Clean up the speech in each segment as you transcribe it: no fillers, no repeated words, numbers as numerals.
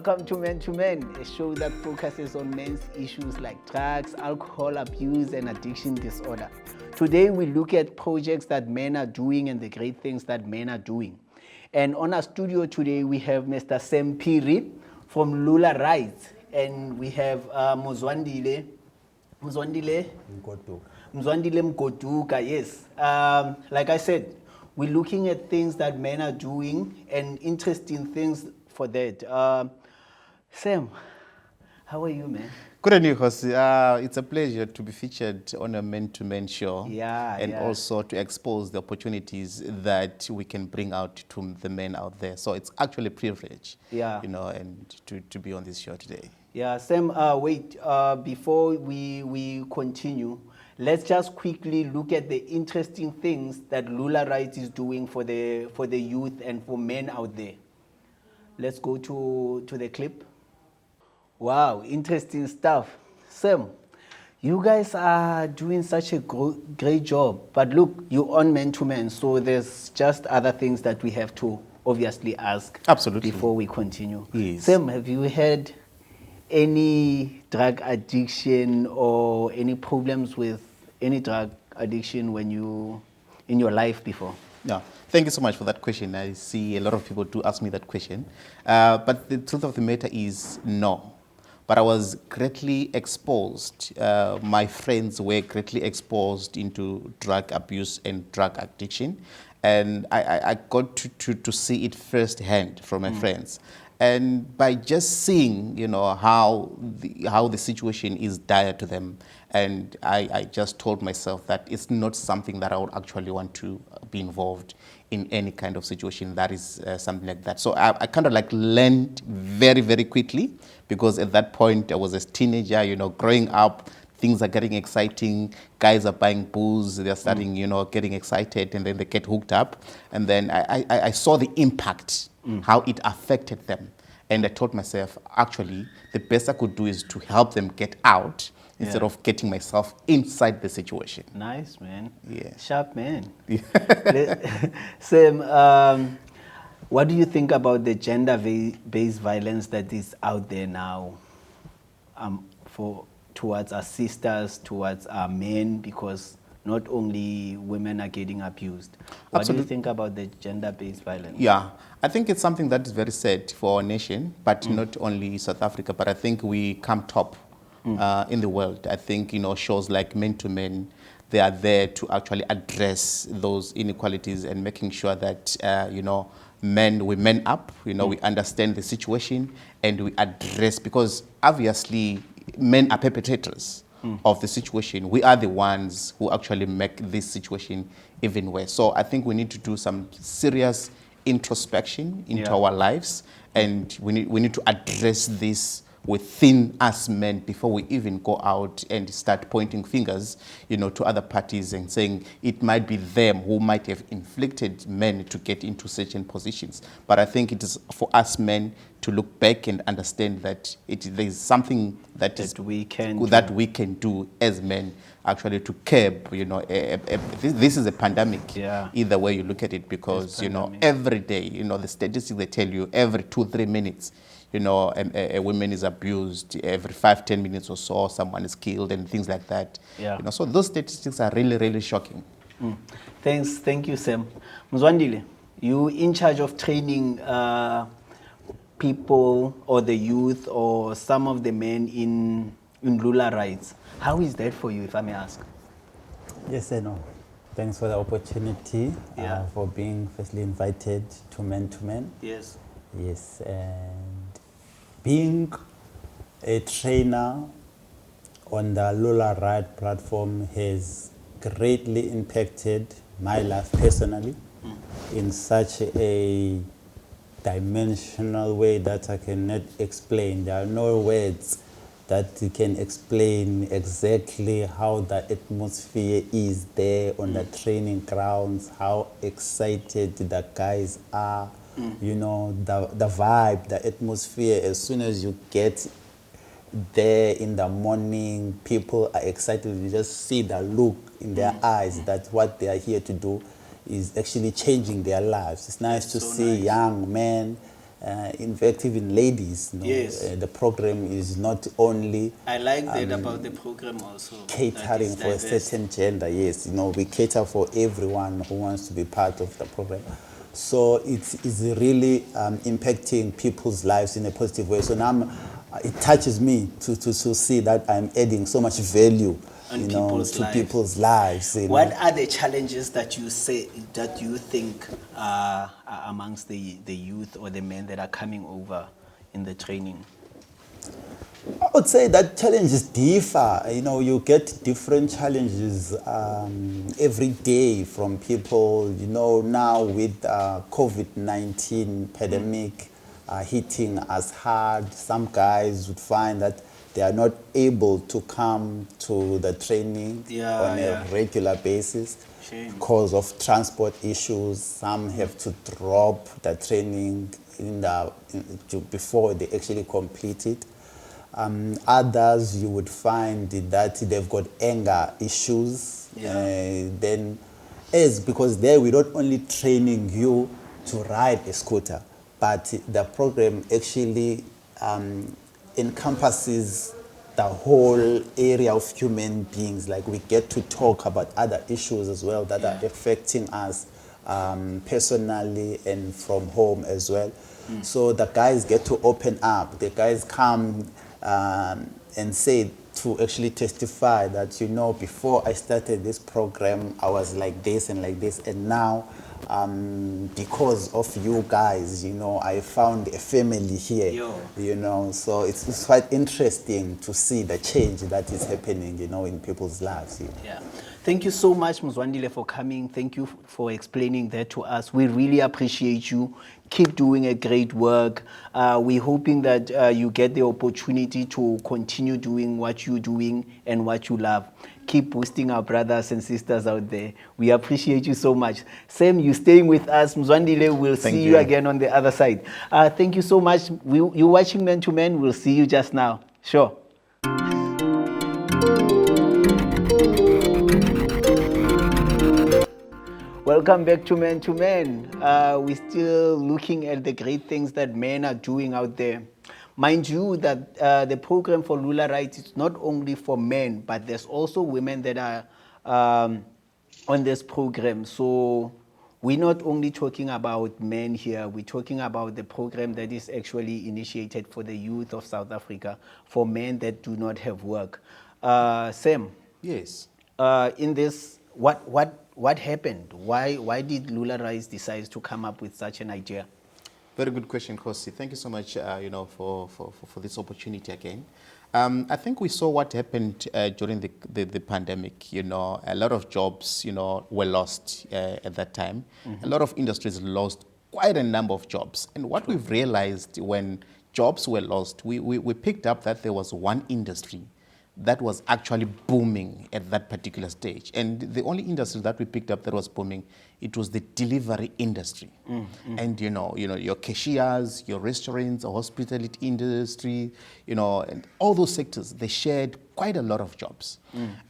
Welcome to Men, a show that focuses on men's issues like drugs, alcohol abuse, and addiction disorder. Today, we look at projects that men are doing and the great things that men are doing. And on our studio today, we have Mr. Sam Piri from Lularites, and we have Mzwandile Mgoduka, yes. Like I said, we're looking at things that men are doing and interesting things for that. Sam, how are you, man? Good on you, Kgosi. It's a pleasure to be featured on a men-to-men show. And also to expose the opportunities that we can bring out to the men out there. So it's actually a privilege, and to be on this show today. Yeah, Sam, wait, before we continue, let's just quickly look at the interesting things that Lularites is doing for the youth and for men out there. Let's go to the clip. Wow, interesting stuff. Sam, you guys are doing such a great job. But look, you're on men-to-men, so there's just other things that we have to obviously ask. Absolutely. Before we continue. Yes. Sam, have you had any drug addiction or any problems with any drug addiction in your life before? Yeah, thank you so much for that question. I see a lot of people do ask me that question. But the truth of the matter is no. But I was greatly exposed. My friends were greatly exposed into drug abuse and drug addiction. And I got to see it firsthand from my friends. And by just seeing, how the situation is dire to them, and I just told myself that it's not something that I would actually want to be involved in any kind of situation that is something like that. So I kind of like learned very, very quickly, because at that point I was a teenager, growing up. Things are getting exciting. Guys are buying booze. They're starting, getting excited, and then they get hooked up. And then I saw the impact, how it affected them. And I told myself, actually, the best I could do is to help them get out instead of getting myself inside the situation. Nice, man. Yeah. Sharp, man. Sam, what do you think about the gender-based violence that is out there now towards our sisters, towards our men, because not only women are getting abused. What Absolutely. Do you think about the gender-based violence? Yeah, I think it's something that is very sad for our nation, but not only South Africa, but I think we come top in the world. I think, shows like Men to Men, they are there to actually address those inequalities and making sure that, we men up, we understand the situation and we address, because obviously men are perpetrators of the situation. We are the ones who actually make this situation even worse. So I think we need to do some serious introspection into our lives, and we need to address this within us men before we even go out and start pointing fingers, to other parties and saying it might be them who might have inflicted men to get into certain positions. But I think it is for us men to look back and understand that there is something that we can do as men, actually, to curb, this is a pandemic, either way you look at it, because, every day, the statistics, they tell you every 2-3 minutes, a woman is abused, every 5-10 minutes or so, someone is killed and things like that. So those statistics are really, really shocking. Thank you, Sam. Mzwandile, you in charge of training people or the youth or some of the men in Lularites. How is that for you, if I may ask? Yes, I know. Thanks for the opportunity, for being firstly invited to Men to Men. Yes. Yes, and being a trainer on the Lularite platform has greatly impacted my life personally in such a dimensional way that I cannot explain. There are no words that can explain exactly how the atmosphere is there on the training grounds, how excited the guys are, the vibe, the atmosphere. As soon as you get there in the morning, people are excited. You just see the look in their eyes that what they are here to do is actually changing their lives. It's nice to see young men In fact, even ladies, Yes. the program is not only I like that about the program also. that catering it's for a diverse. certain gender. Yes, we cater for everyone who wants to be part of the program. So it's really impacting people's lives in a positive way. So now it touches me to see that I'm adding so much value, On people's to lives. people's lives. What are the challenges that you think are amongst the youth or the men that are coming over in the training? I would say that challenges differ. You get different challenges every day from people. Now with COVID-19 pandemic hitting us hard, some guys would find that they are not able to come to the training on a regular basis because of transport issues. Some have to drop the training before they actually complete it. Others, you would find that they've got anger issues. Because there we're not only training you to ride a scooter, but the program actually encompasses the whole area of human beings. Like, we get to talk about other issues as well that are affecting us personally and from home as well. So the guys get to open up. The guys come and say, to actually testify that, before I started this program, I was like this and like this, and now because of you guys, I found a family here. So it's quite interesting to see the change that is happening, in people's lives. Yeah. Thank you so much, Mzwandile, for coming. Thank you for explaining that to us. We really appreciate you. Keep doing a great work. We're hoping that you get the opportunity to continue doing what you're doing and what you love. Keep boosting our brothers and sisters out there. We appreciate you so much. Sam, you're staying with us. Mzwandile, we'll see you again on the other side. Thank you so much. You're watching Man to Man. We'll see you just now. Sure. Welcome back to Man to Man. We're still looking at the great things that men are doing out there. Mind you that the program for Lularites is not only for men, but there's also women that are on this program. So we're not only talking about men here, we're talking about the program that is actually initiated for the youth of South Africa, for men that do not have work. Sam? Yes. In this, what happened? Why did Lularites decide to come up with such an idea? Very good question, Kgosi. Thank you so much, for this opportunity again. I think we saw what happened during the pandemic. A lot of jobs, were lost at that time. A lot of industries lost quite a number of jobs. And what we've realized when jobs were lost, we picked up that there was one industry that was actually booming at that particular stage. And the only industry that we picked up that was booming, it was the delivery industry. And your cashiers, your restaurants, hospitality industry, and all those sectors, they shared quite a lot of jobs.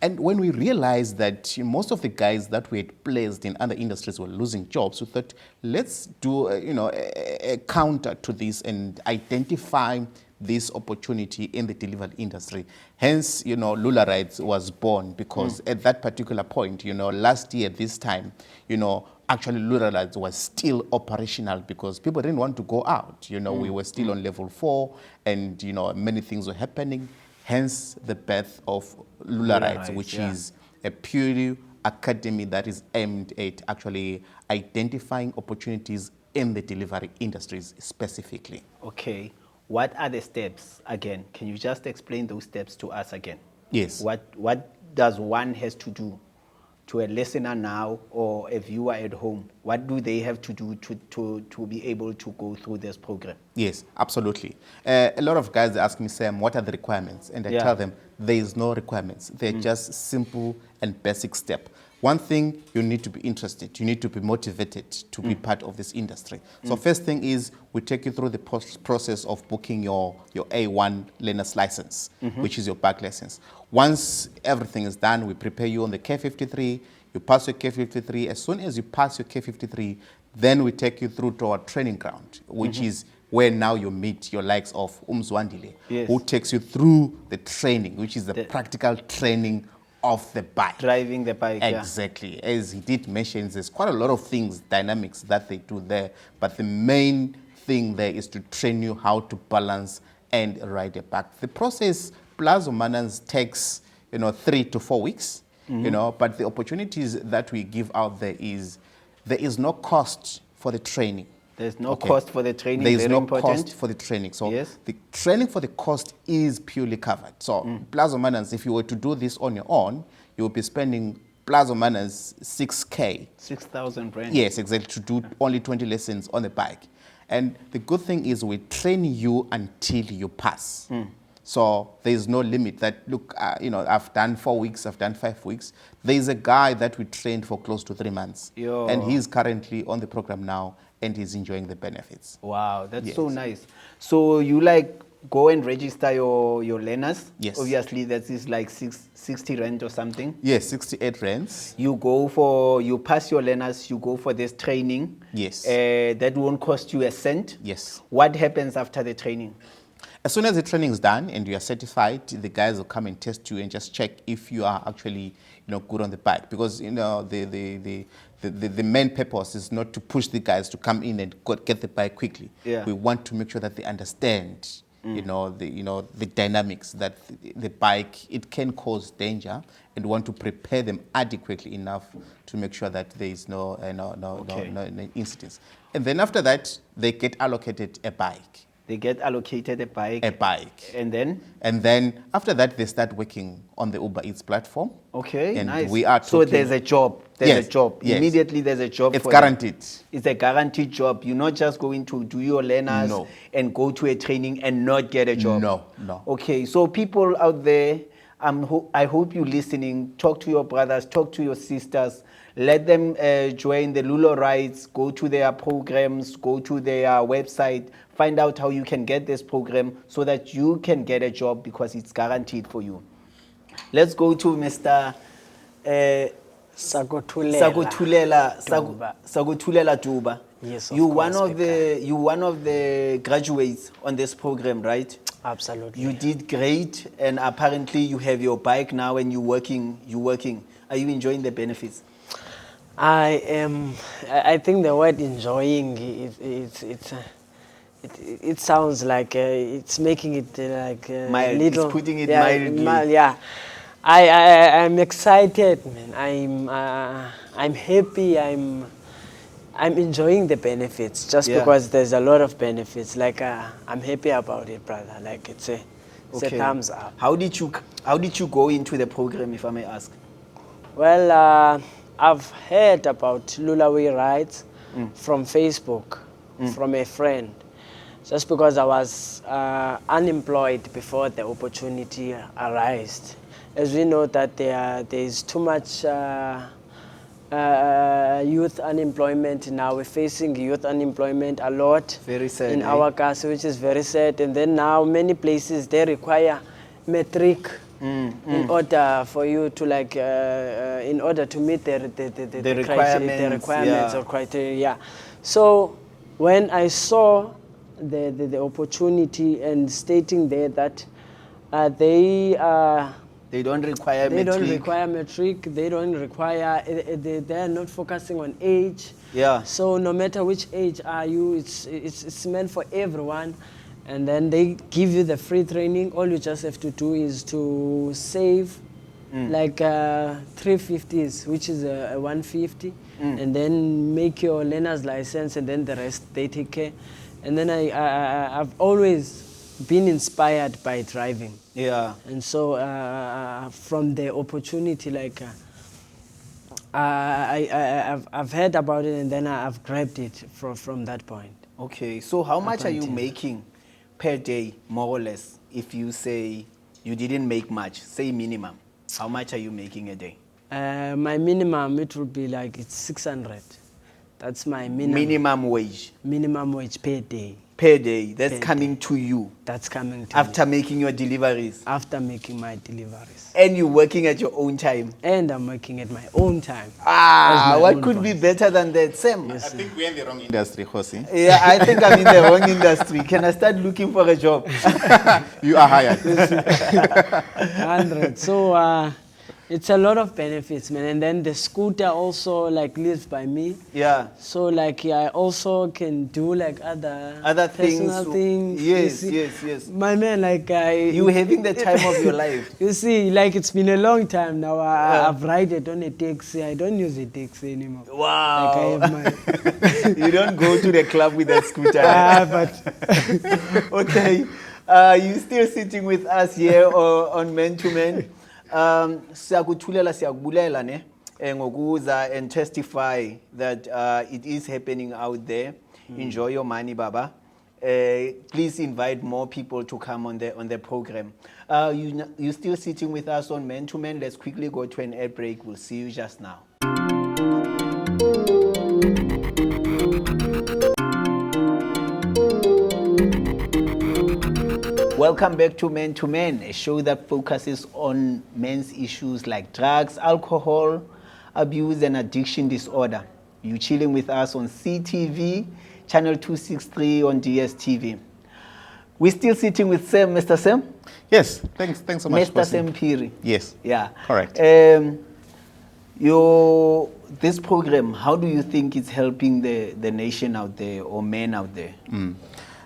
And when we realized that most of the guys that we had placed in other industries were losing jobs, we thought, let's do a counter to this and identify this opportunity in the delivery industry. Hence, Lularites was born, because at that particular point, last year, this time, actually Lularites was still operational because people didn't want to go out. We were still on level 4 and, many things were happening. Hence the birth of Lularites, which is a purely academy that is aimed at actually identifying opportunities in the delivery industries specifically. Okay. What are the steps again? Can you just explain those steps to us again? Yes. What does one has to do to a listener now or a viewer at home? What do they have to do to be able to go through this program? Yes, absolutely. A lot of guys ask me, Sam, what are the requirements? And I tell them there is no requirements. They're just simple and basic steps. One thing, you need to be interested. You need to be motivated to be part of this industry. So first thing is, we take you through the process of booking your A1 learner's license, which is your back license. Once everything is done, we prepare you on the K53. You pass your K53. As soon as you pass your K53, then we take you through to our training ground, which is where now you meet your likes of Umzwandile, Yes. who takes you through the training, which is the practical training of the bike. Driving the bike, yeah. Exactly. As he did mention, there's quite a lot of things, dynamics that they do there, but the main thing there is to train you how to balance and ride a bike. The process, plus or minus, takes 3 to 4 weeks, but the opportunities that we give out there is no cost for the training. There's no cost for the training. There is very no important. cost for the training. So Yes. the training for the cost is purely covered. So plus or minus, if you were to do this on your own, you will be spending plus or minus 6K. 6,000 rand. Yes, exactly, to do only 20 lessons on the bike. And the good thing is we train you until you pass. So there is no limit that, look, I've done 4 weeks, I've done 5 weeks. There is a guy that we trained for close to 3 months. Yo. And he's currently on the program now and he's enjoying the benefits. Wow, that's Yes. so nice. So you go and register your learners. Yes. Obviously, that is like 60 rand or something. Yes, 68 rands. You pass your learners, you go for this training. Yes. That won't cost you a cent. Yes. What happens after the training? As soon as the training is done and you are certified, the guys will come and test you and just check if you are actually, good on the bike. Because the main purpose is not to push the guys to come in and get the bike quickly. Yeah. We want to make sure that they understand, the dynamics that the bike, it can cause danger, and want to prepare them adequately enough to make sure that there is no incidents. And then after that, they get allocated a bike. They get allocated a bike. A bike. And then? And then after that, they start working on the Uber Eats platform. Okay, and nice. We are so talking, there's a job. There's a job. Yes. Immediately there's a job. It's for them. guaranteed. It's a guaranteed job. You're not just going to do your learners No. and go to a training and not get a job. No. Okay, so people out there, I hope you're listening. Talk to your brothers, talk to your sisters. Let them join the Lularites, go to their programs, go to their website, find out how you can get this program so that you can get a job because it's guaranteed for you. Let's go to Mr. Sagotulela Duba. Yes, you of course, one of the graduates on this program, right? Absolutely. You did great, and apparently you have your bike now, and you're working. Are you enjoying the benefits? I am. I think the word enjoying it sounds like it's making it like Mild. little. It's putting it mildly. mildly. Yeah. I'm excited, man. I'm happy. I'm enjoying the benefits just because there's a lot of benefits. Like I'm happy about it, brother. Like it's a thumbs up. How did you go into the program, if I may ask? Well, I've heard about Lularites from Facebook, from a friend, just because I was unemployed before the opportunity arose. As we know that there is too much youth unemployment now. We're facing youth unemployment a lot. Very sad, in our country, which is very sad. And then now many places they require matric in order for you to in order to meet the requirements or criteria. Yeah. So when I saw the opportunity and stating there that they don't require They matric. don't require matric. They don't require. They are not focusing on age. Yeah. So no matter which age are you, it's meant for everyone. And then they give you the free training. All you just have to do is to save like 350s, which is a 150, and then make your learner's license, and then the rest they take care. And then I've always been inspired by driving. Yeah. And so from the opportunity, I've heard about it, and then I've grabbed it from that point. Okay. So how much are you until- making per day, more or less? If you say you didn't make much, say minimum, how much are you making a day? My minimum, it would be like it's 600,000 That's my minimum wage minimum wage per day. per day. That's Per coming to you That's coming to me after making your deliveries. after making my deliveries. And you're working at your own time. And I'm working at my own time. Ah, As my what own could be boss. better than that, Sam? I think we're in the wrong industry, Kgosi. Yeah, I think I'm in the wrong industry. Can I start looking for a job? You are hired. 100. So it's a lot of benefits, man. And then the scooter also like lives by me. Yeah. So like I also can do like other things. personal things. Yes, you see. yes. My man, like You having the time of your life. You see, like it's been a long time now. I've ridden on a taxi. I don't use a taxi anymore. Wow. Like I have my. You don't go to the club with that scooter. But Okay. You still sitting with us here on Men to Men. Siyakuthulela siyakubulela ne ngokuza and testify that it is happening out there. Enjoy your money, Baba. Please invite more people to come on the program. You still sitting with us on Men to Men. Let's quickly go to an ad break. We'll see you just now. Welcome back to Men, a show that focuses on men's issues like drugs, alcohol, abuse, and addiction disorder. You're chilling with us on CTV, channel 263 on DSTV. We're still sitting with Sam, Mr. Sam? Yes, thanks so much. Mr. Sam Piri. Yes. Yeah. Correct. This program, how do you think it's helping the nation out there or men out there?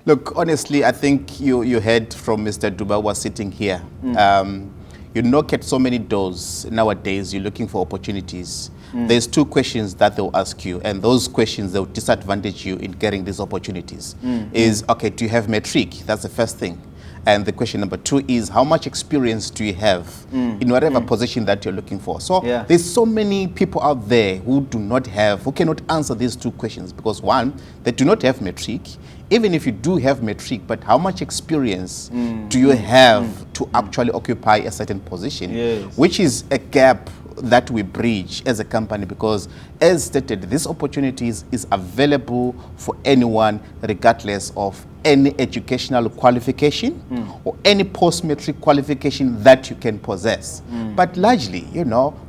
Look, honestly, I think you heard from Mr. Duba was sitting here. You knock at so many doors nowadays, you're looking for opportunities. There's two questions that they'll ask you, and those questions, they'll disadvantage you in getting these opportunities. Is, okay, do you have matric? That's the first thing. And the question number two is, how much experience do you have in whatever position that you're looking for? So there's so many people out there who cannot answer these two questions because one, they do not have matric. Even if you do have matric, but how much experience do you have to actually occupy a certain position? Yes. Which is a gap that we bridge as a company because, as stated, this opportunities is available for anyone regardless of any educational qualification or any post-matric qualification that you can possess. But largely,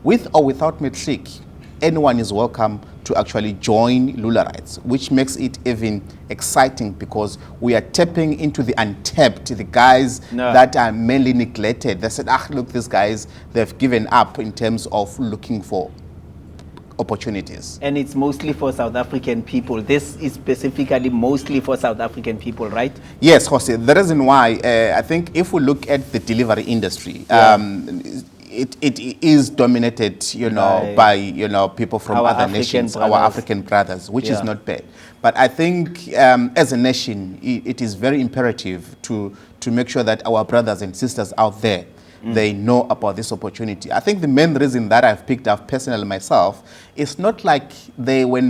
with or without matric, anyone is welcome to actually join Lularites, which makes it even exciting because we are tapping into the untapped, the guys that are mainly neglected. They said, look, these guys, they've given up in terms of looking for opportunities. And it's mostly for South African people. This is specifically mostly for South African people, right? Yes, Jose. The reason why, I think if we look at the delivery industry, it is dominated, by people from Our other African nations, brothers. our African brothers, which is not bad. But I think as a nation, it is very imperative to make sure that our brothers and sisters out there, they know about this opportunity. I think the main reason that I've picked up personally myself is not like they were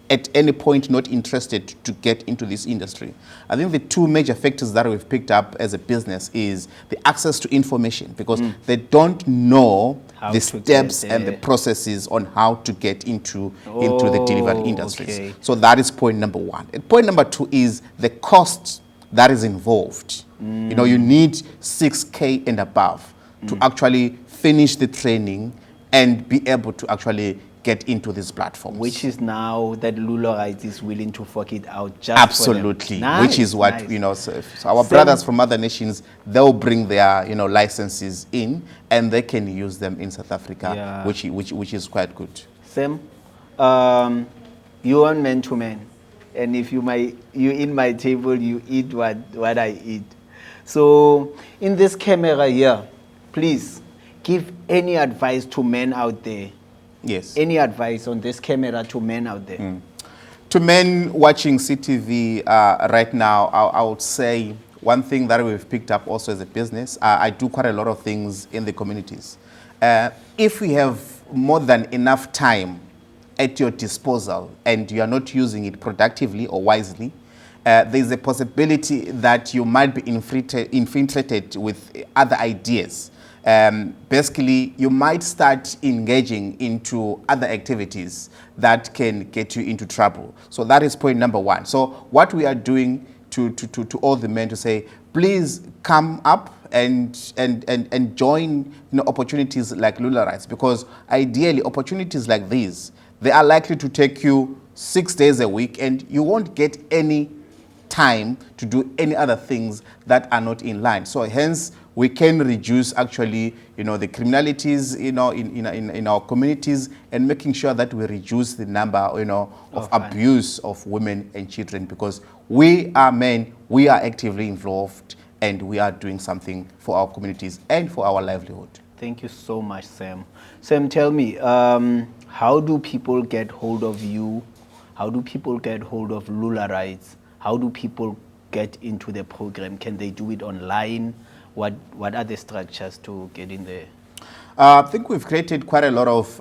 at any point not interested to get into this industry. I think the two major factors that we've picked up as a business is the access to information because they don't know the steps and the processes on how to get into the delivery industries. Okay. So that is point number one. And point number two is the cost that is involved. You need 6K and above to actually finish the training and be able to actually get into this platform. Which is now that Lularites is willing to fork it out just absolutely, for them. Which is what, so our brothers from other nations, they'll bring their, licenses in and they can use them in South Africa, which is quite good. Sam, you on Men to Men. And if you in my table, you eat what I eat. So in this camera here, please give any advice to men out there. Yes. Any advice on this camera to men out there? To men watching CTV right now, I would say one thing that we've picked up also as a business, I do quite a lot of things in the communities. If we have more than enough time at your disposal and you are not using it productively or wisely, there's a possibility that you might be infiltrated with other ideas basically you might start engaging into other activities that can get you into trouble. So that is point number one. So what we are doing to all the men to say, please come up and join opportunities like Lularites, because ideally opportunities like these, they are likely to take you 6 days a week and you won't get any time to do any other things that are not in line. So hence we can reduce actually the criminalities in our communities, and making sure that we reduce the number of abuse of women and children, because we are men, we are actively involved, and we are doing something for our communities and for our livelihood. Thank you so much, Sam. Sam, tell me, how do people get hold of you? How do people get hold of Lularites? How do people get into the program? Can they do it online? What are the structures to get in there? I think we've created quite a lot of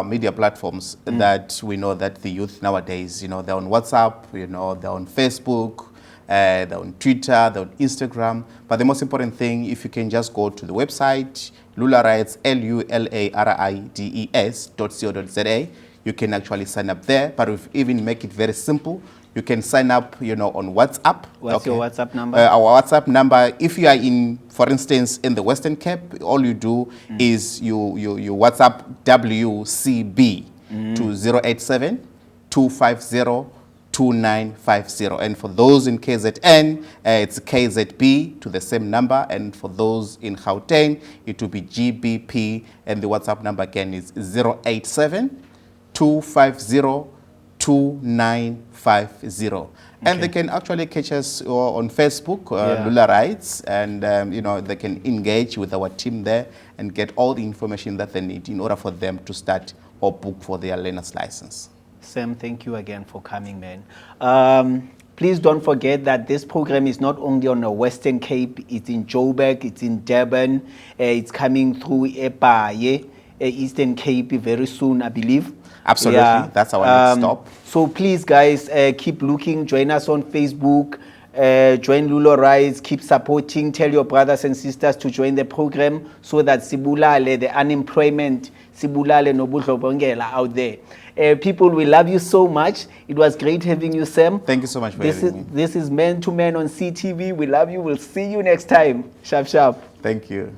media platforms that we know that the youth nowadays, they're on WhatsApp, they're on Facebook, they're on Twitter, they're on Instagram. But the most important thing, if you can just go to the website, Lularites, lularides.co.za, you can actually sign up there. But we've even make it very simple. You can sign up, on WhatsApp. What's your WhatsApp number? Our WhatsApp number, if you are in, for instance, in the Western Cape, all you do is you WhatsApp WCB to 087-250-2950. And for those in KZN, it's KZB to the same number. And for those in Gauteng, it will be GBP. And the WhatsApp number again is 087-250-2950. And they can actually catch us on Facebook, Lularites, and they can engage with our team there and get all the information that they need in order for them to start or book for their learner's license. Sam, thank you again for coming, man. Please don't forget that this program is not only on the Western Cape, it's in Joburg, it's in Durban, it's coming through Epaye, Eastern Cape very soon, I believe. Absolutely, that's our next stop. So please, guys, keep looking. Join us on Facebook. Join Lularites. Keep supporting. Tell your brothers and sisters to join the program so that Sibulale, the unemployment, Sibulale Nobudlobongela out there. People, we love you so much. It was great having you, Sam. Thank you so much for having me. This is Man to Man on CTV. We love you. We'll see you next time. Sharp, sharp. Thank you.